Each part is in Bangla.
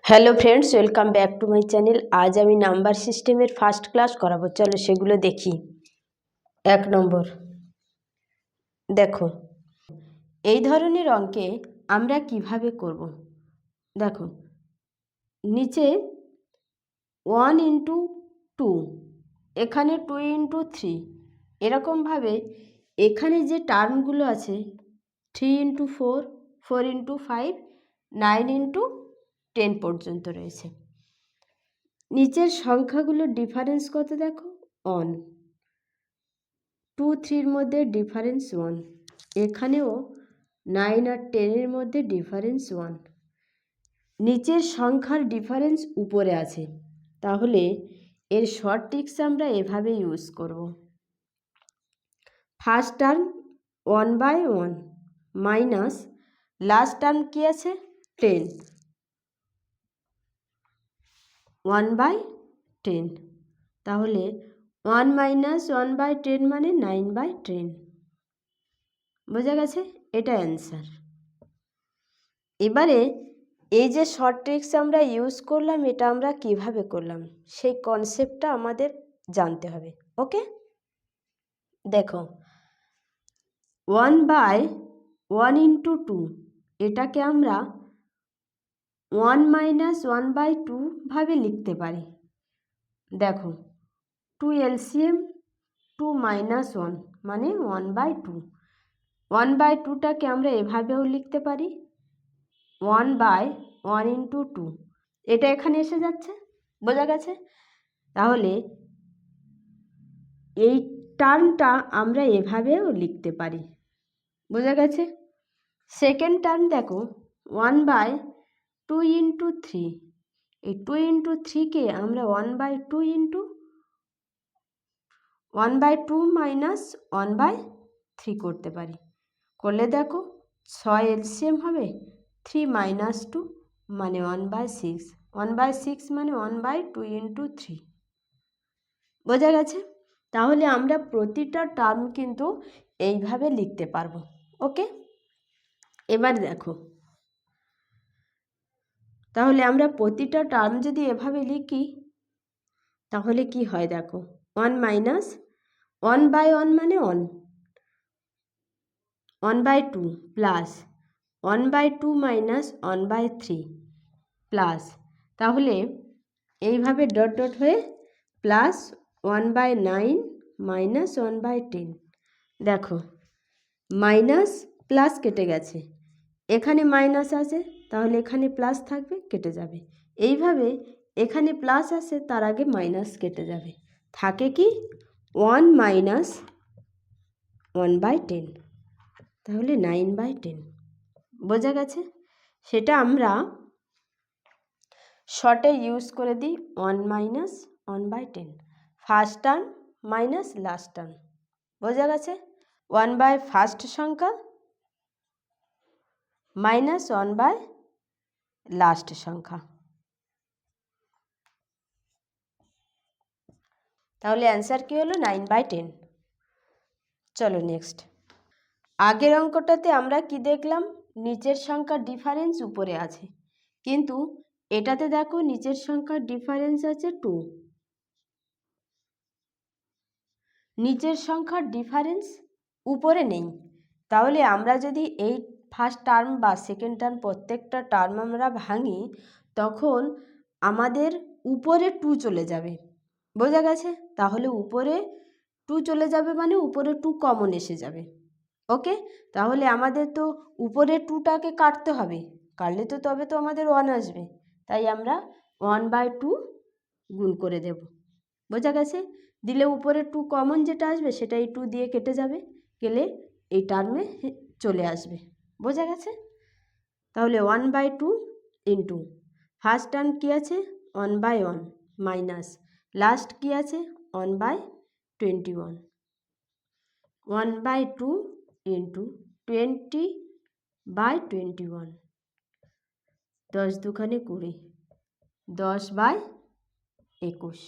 Hello friends, welcome back to my channel. আজ আমি নাম্বার সিস্টেমের ফার্স্ট ক্লাস করাবো। চলো সেগুলো দেখি। 1 নম্বর, দেখো এই ধরনের অঙ্কে আমরা কিভাবে করব। দেখো নিচে 1 ইন্টু 2, এখানে 2 ইন্টু 3, এরকমভাবে এখানে যে টার্মগুলো আছে 3 ইন্টু 4, 4 ইন্টু 5, 9 ইন্টু 10 পর্যন্ত রয়েছে। নিচের সংখ্যাগুলোর ডিফারেন্স কত দেখো, 1, 2, 3 মধ্যে ডিফারেন্স 1, এখানেও 9 আর 10 মধ্যে ডিফারেন্স 1। নিচের সংখ্যার ডিফারেন্স উপরে আছে, তাহলে এর শর্ট ট্রিক্স আমরা এভাবে ইউজ করব। First term 1/1 minus last term কি আছে 10, 1/10, তাহলে 1 মাইনাস 1/10 মানে 9/10। বোঝা গেছে? এটা অ্যান্সার। এবারে এই যে শর্ট ট্রিক্স আমরা ইউজ করলাম, এটা আমরা কিভাবে করলাম সেই কনসেপ্টটা আমাদের জানতে হবে। ওকে, দেখো 1/1 ইন্টু 2, এটাকে আমরা 1 মাইনাস 1/2 ভাবে লিখতে পারি। দেখো 2 এলসিএম 2 মাইনাস 1 মানে 1/2। 1/2টাকে আমরা এভাবেও লিখতে পারি 1/1 ইন্টু 2, এটা এখানে এসে যাচ্ছে। বোঝা গেছে? তাহলে এই টার্মটা আমরা এভাবেও লিখতে পারি। বোঝা গেছে? সেকেন্ড টার্ম দেখো 1/2 ইন্টু 3, এই 2 ইন্টু 3কে আমরা 1/2 ইন্টু 1/2 মাইনাস 1/3 করতে পারি। করলে দেখো 6 এলসিএম হবে, 3 মাইনাস 2 মানে 1/6, 1/6 মানে 1/2 ইন্টু 3। বোঝা গেছে? তাহলে আমরা প্রতিটা টার্ম কিন্তু এইভাবে লিখতে পারবো। ওকে, এবার দেখো তাহলে আমরা প্রতিটা টার্ম যদি এভাবে লিখি তাহলে কি হয় দেখো, 1 মাইনাস 1/1 মানে 1, 1/2 প্লাস 1/2 মাইনাস 1/3 প্লাস, তাহলে এইভাবে ডট ডট হয়ে প্লাস 1/9 মাইনাস 1/10। দেখো মাইনাস প্লাস কেটে গেছে, এখানে মাইনাস আছে তাহলে এখানে প্লাস থাকবে, কেটে যাবে। এইভাবে এখানে প্লাস আছে তার আগে মাইনাস কেটে যাবে, থাকে কি 1 মাইনাস 1/10, তাহলে 9/10। বোঝা গেছে? সেটা আমরা শর্টে ইউজ করে দিই 1 minus 1/10, first term minus last term. বোঝা গেছে? 1 ফার্স্ট সংখ্যা মাইনাস 1 লাস্ট সংখ্যা। তাহলে অ্যান্সার কী হলো, 9/10। চলো নেক্সট। আগের অঙ্কটাতে আমরা কি দেখলাম, নিচের সংখ্যার ডিফারেন্স উপরে আছে, কিন্তু এটাতে দেখো নিচের সংখ্যার ডিফারেন্স আছে 2, নিচের সংখ্যার ডিফারেন্স উপরে নেই। তাহলে আমরা যদি এই ফার্স্ট টার্ম বা সেকেন্ড টার্ম প্রত্যেকটা টার্ম আমরা ভাঙি, তখন আমাদের উপরে 2 চলে যাবে। বোঝা গেছে? তাহলে উপরে 2 চলে যাবে মানে উপরে 2 কমন এসে যাবে। ওকে, তাহলে আমাদের তো উপরে 2টাকে কাটতে হবে, কাটলে তো তবে তো আমাদের 1 আসবে, তাই আমরা 1/2 গুণ করে দেব। বোঝা গেছে? দিলে উপরে 2 কমন যেটা আসবে সেটা এই 2 দিয়ে কেটে যাবে, গেলে এই টার্মে চলে আসবে। বোঝা গেছে? তাহলে 1/2 ইন্টু ফার্স্ট টার্ম কী আছে 1/1 মাইনাস লাস্ট কী আছে 1/21, 1/2 ইন্টু 20/21, 10 দুখানে 20, 10/21,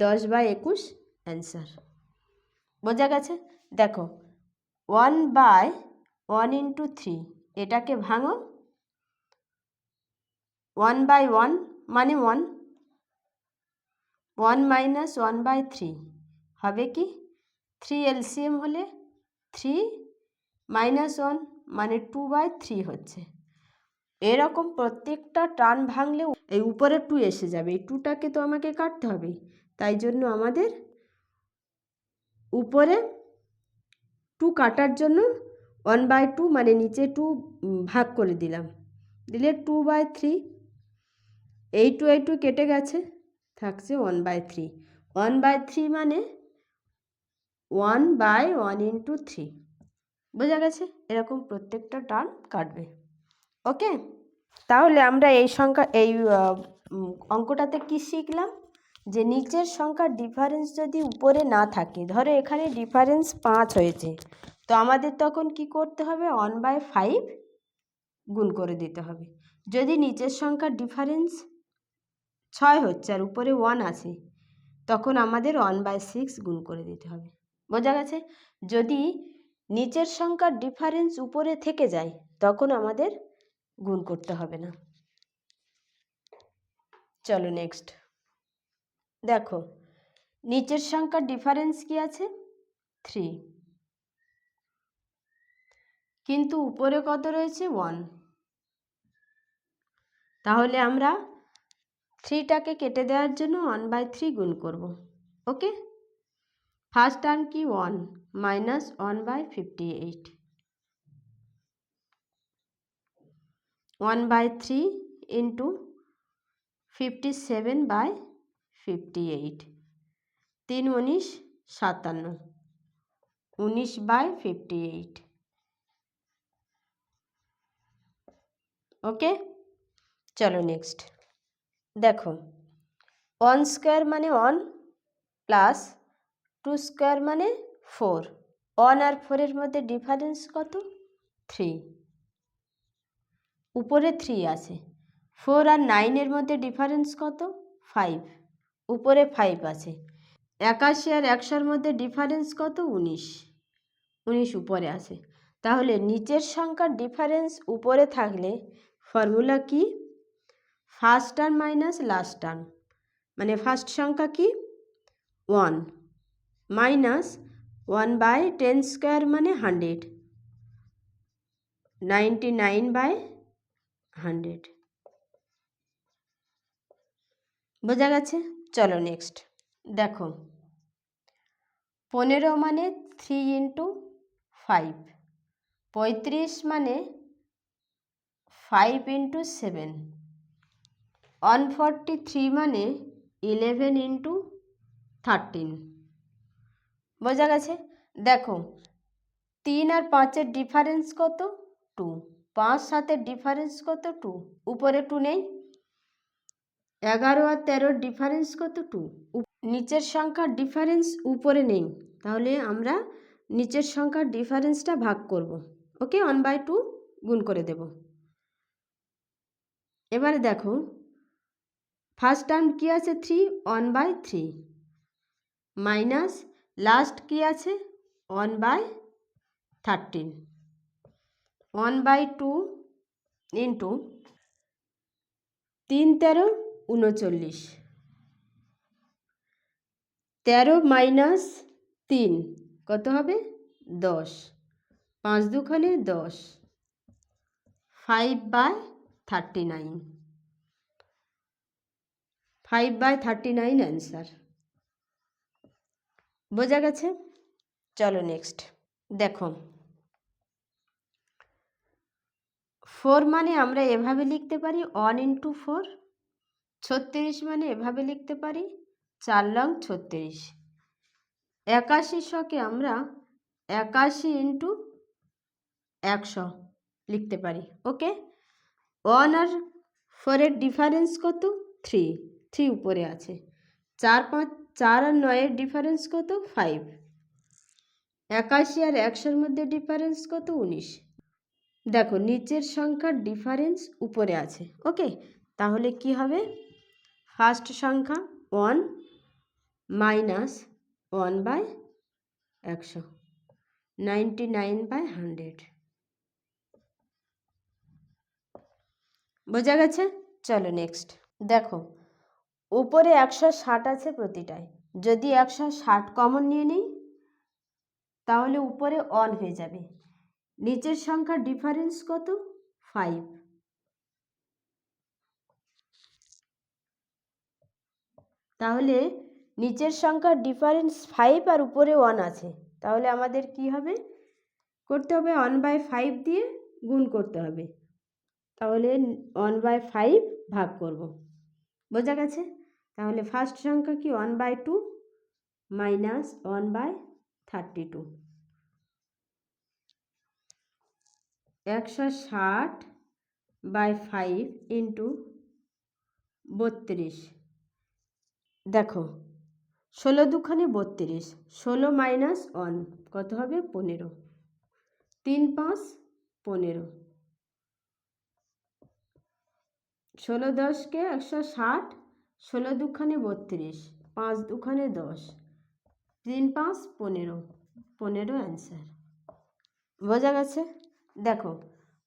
10/21 অ্যান্সার। বোঝা গেছে? দেখো 1/1 ইন্টু 3, এটাকে ভাঙো 1/1 মানে 1, 1 মাইনাস 1/3 হবে কি 3 এলসিএম হলে 3 মাইনাস 1 মানে 2/3 হচ্ছে। এরকম প্রত্যেকটা টার্ম ভাঙলেও এই উপরে 2 এসে যাবে, এই 2টাকে তো আমাকে কাটতে হবে, তাই জন্য আমাদের উপরে 2 কাটার জন্য 1/2 মানে নিচে 2 ভাগ করে দিলাম, দিলে 2/3, এই 2 কেটে গেছে, থাকছে 1/3, 1/3 মানে 1/1 ইন্টু 3, বোঝা গেছে? এরকম প্রত্যেকটা টার্ম কাটবে। ওকে, তাহলে আমরা এই অঙ্কটাতে কি শিখলাম, যে নিচের সংখ্যার ডিফারেন্স যদি উপরে না থাকে, ধরো এখানে ডিফারেন্স 5 হয়েছে, তো আমাদের তখন কি করতে হবে 1/5 গুণ করে দিতে হবে। যদি নিচের সংখ্যার ডিফারেন্স 6 হচ্ছে আর উপরে 1 আছে, তখন আমাদের 1/6 গুণ করে দিতে হবে, বোঝা গেছে? যদি নিচের সংখ্যার ডিফারেন্স উপরে থেকে যায় তখন আমাদের গুণ করতে হবে না। চলো নেক্সট দেখো, নিচের সংখ্যার ডিফারেন্স কি আছে 3, কিন্তু উপরে কত রয়েছে 1, তাহলে আমরা 3টাকে কেটে দেওয়ার জন্য 1/3 গুণ করব। ওকে, ফার্স্ট টার্ম কি 1 মাইনাস 1/58, 1/3 ইন্টু 57/58, 3 19 57, 19/58। ওকে, চলো নেক্সট দেখো, 1 স্কোয়ার মানে 1 প্লাস 2 স্কোয়ার মানে 4, 1 আর 4 মধ্যে ডিফারেন্স কত 3, উপরে 3 আছে। 4 আর 9 মধ্যে ডিফারেন্স কত 5, উপরে 5 আছে। 81 আর 100 মধ্যে ডিফারেন্স কত 19, 19 উপরে আছে। তাহলে নিচের সংখ্যার ডিফারেন্স উপরে থাকলে ফর্মুলা কি, first term minus last term, মানে ফার্স্ট সংখ্যা কি 1 মাইনাস 1/10 স্কোয়ার মানে 100, 99/100, বোঝা গেছে? চলো নেক্সট দেখো, 15 মানে 3 ইন্টু 5, 35 মানে 5 ইন্টু 7, 143 মানে 11 ইন্টু 13, বোঝা গেছে? দেখো 3 আর 5-এর ডিফারেন্স কত 2, 5 7-এর ডিফারেন্স কত 2, উপরে 2 নেই। 11 আর 13-এর ডিফারেন্স কত 2, নিচের সংখ্যার ডিফারেন্স উপরে নেই, তাহলে আমরা নিচের সংখ্যার ডিফারেন্সটা ভাগ করব। ওকে, 1/2 গুণ করে দেব। এবারে দেখো ফার্স্ট টার্ম কি আছে 3, 1/3 মাইনাস লাস্ট কি আছে 1/13, 1/2 ইন্টু 3 13 39, 13 মাইনাস 3 কত হবে 10, 5 দুখানে 10, 5/39, 5/39 অ্যান্সার, বোঝা গেছে? চলো নেক্সট দেখো, 4 মানে আমরা এভাবে লিখতে পারি 1 ইন্টু 4, 36 মানে এভাবে লিখতে পারি 4 লং 36, 81 আমরা 81 ইন্টু 100 লিখতে পারি। ওকে, 1 আর 4-এর ডিফারেন্স কত 3, 3 উপরে আছে। 4 আর 9-এর ডিফারেন্স কত 5, 81 আর 100-এর মধ্যে ডিফারেন্স কত 19। দেখো নিচের সংখ্যার ডিফারেন্স উপরে আছে। ওকে, তাহলে কি হবে, ফার্স্ট সংখ্যা 1 মাইনাস 1/100, 99/100, বোঝা গেছে? চলো নেক্সট দেখো, উপরে 160 আছে প্রতিটায়, যদি 160 কমন নিয়ে নিই তাহলে উপরে অন হয়ে যাবে। নিচের সংখ্যার ডিফারেন্স কত? 5। তাহলে নিচের সংখ্যার ডিফারেন্স 5 আর উপরে 1 আছে, তাহলে আমাদের কি হবে করতে হবে? 1/5 দিয়ে গুণ করতে হবে, তাহলে 1/5 ভাগ করব। বোঝা গেছে? তাহলে ফার্স্ট সংখ্যা কি? 1/2 মাইনাস 1/32। 160/5 ইন্টু 32। দেখো 16 দুখানে 32, 16 মাইনাস 1 কত হবে? 15। 3 5 15। 16 10কে 160, 16 দুখানে 32, 5 দুখানে 10, 3 5 15, 15 অ্যান্সার। বোঝা গেছে? দেখো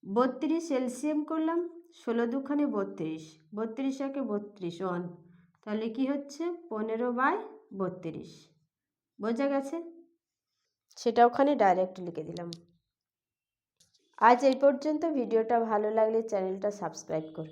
32 এলসিএম করলাম, 16 দুখানে 32, 32 একে 32 1, তাহলে কি হচ্ছে? 15/32। বোঝা গেছে? সেটা ওখানে ডাইরেক্ট লিখে দিলাম। আজ এই পর্যন্ত। ভিডিওটা ভালো লাগলে চ্যানেলটা সাবস্ক্রাইব করবে।